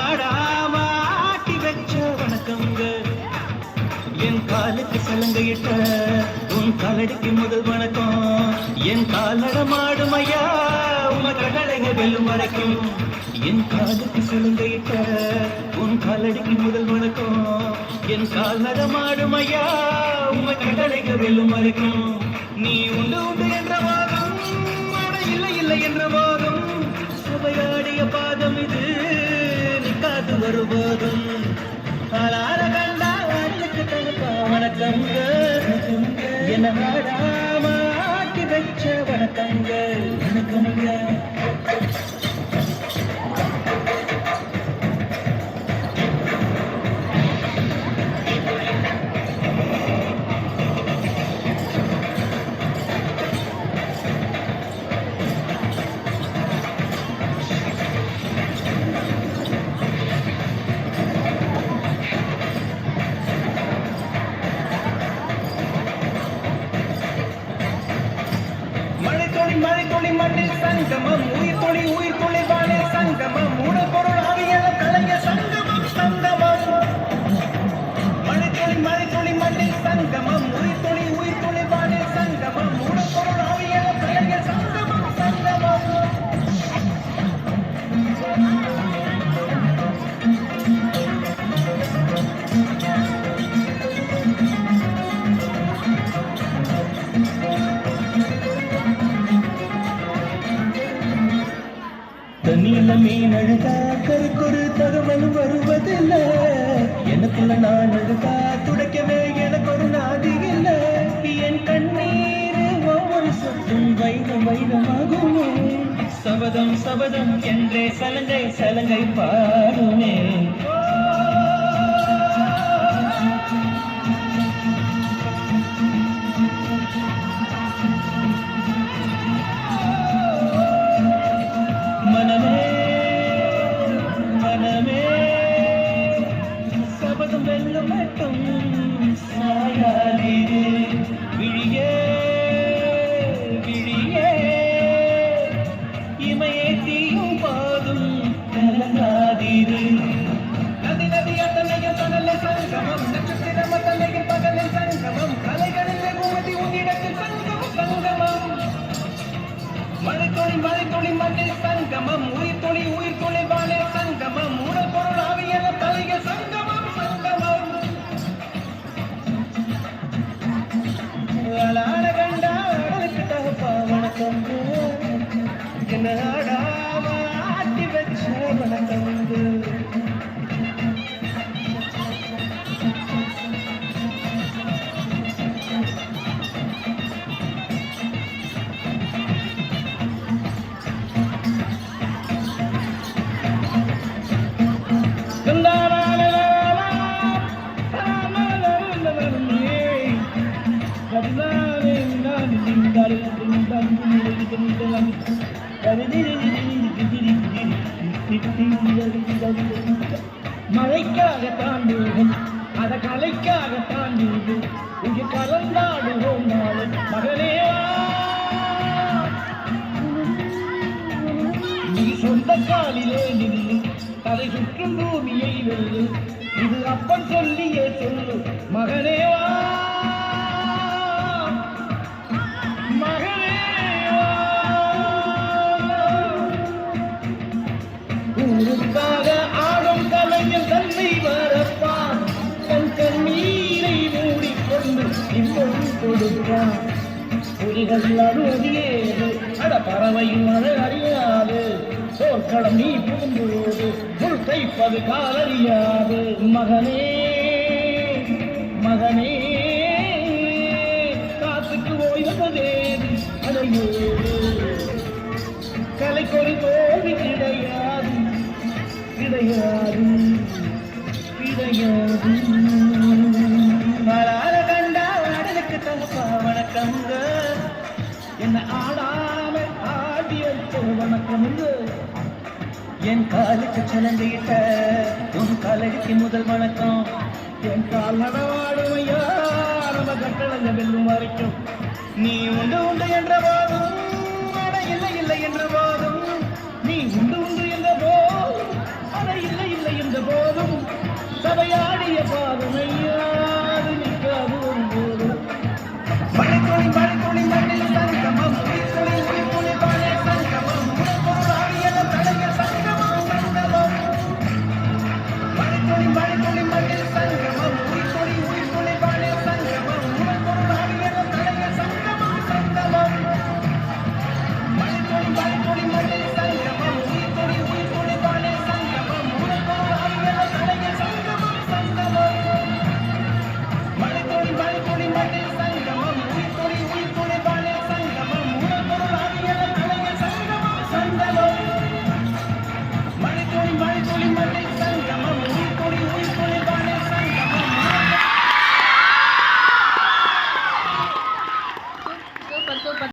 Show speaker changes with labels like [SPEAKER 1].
[SPEAKER 1] ஆடாம ஆட்டி வச்ச வணக்கங்க. என் காலுக்கு சலங்கையிட்ட உன் காலடிக்கு முதல் வணக்கம். என் காலடமாடும் ஐயா உம கடலைங்க வெல்லும் வரைக்கும். என் காலுக்கு சலங்கையிட்ட உன் காலடிக்கு முதல் வணக்கம். என் கால் நடமாடும் ஐயா உம கடலைங்க வெல்லும் வரைக்கும். நீ உண்டு உண்டு என்ற வாதம், இல்லை இல்லை என்ற வாதம், சபையாடிய பாதம் இது நிக்காது வருவதும். ஆளார கண்டா ஆட்டுக்கு தகுப்பா வணக்கங்க. என்ன ஆடாம ஆட்டி வச்ச வணக்கங்க. வணக்கங்க. மழைத்துளி மண்ணில் சங்கமம், உயிர் துளி வானில் சங்கமம், மூடல் பொருள் ஆவியல கலைய சங்கமம் சங்கமம். மழைத்துளி மண்ணில் சங்கமம், உயிர் துளி வானில் சங்கமம், மூடல் பொருள் ஆவியல கலைய சங்கமம் சங்கமம். தண்ணியில மீன் அழுதா கருக்கொரு தகவல் வருவதில்லை. எனக்குள்ள நான் அழுதா துடைக்கவே எனக்கு ஒரு நாதி இல்லை. என் கண்ணீர் ஒவ்வொரு சொத்தும் வைரம் வைரமாகுமே. சபதம் சபதம் என்றே சலங்கை சலங்கை பாடுமே. வெல்லும் மட்டும் சாயாதீரு விழியே விழியே. இமையே தீயும் பாதும் கலங்காதீரு. நதி நதிய தன்னையில் தனல்ல சங்கமம், நட்சத்திரம தன்னையில் பகலில் சங்கமம், கலைகளில் குமதி உன்னிடத்தில் சங்கமம் சங்கமம். மழைத்துளி மண்ணில் சங்கமம், உயிர் துளி வானில் சங்கமம், மூடல் பொருள் ஆவியல தலைய சங்கமம். கண்டா அடலுக்கு தகுப்பா வணக்கங்க. என்ன ஆடாம ஆட்டி வச்ச வணக்கங்க. மழைக்காக தாண்டுவோம், அத கலைக்காக தாண்டுவோம், இங்கு கலந்தாடுவோம் நாளை மகனேவா. நீ சொந்த காலிலே நின்று தலை சுற்றும் பூமியை வெல்லு. இது அப்பன் சொல்லியே சொல்லு மகனேவா. ஊருக்காக ஆடும் கலைஞர் தன்னை வரப்பான், தன் கண்ணீரை மூடிக்கொண்டு இன்னும் கொடுப்பான். புலிகள் அழுவதியேது அட பறவையும் அழ அறியாது. சோர்க்களம் நீ புகும்போது முள் தைப்பது காலறியாது. மகனே மகனே காத்துக்கு ஓய்வதேது அடையோடு. கலைக்கொரு தோல்வி கிடையாது கிடையாது கிடையாது. கண்டா அடலுக்கு தகுப்பா வணக்கங்க. என்ன ஆடாம ஆடி வச்ச வணக்கமுங்க. என் காலுக்கு சலங்கையிட்ட உன் காலடிக்கு முதல் வணக்கம். என் கால் நடவாடுமையா நம்ம கட்டளங்க வெல்லும் வரைக்கும். நீ உண்டு உண்டு என்ற போதும், இல்லை இல்லை என்ற போதும், நீ உண்டு உண்டு என்ற போதும், இல்லை இல்லை சபையாடிய பாதமையா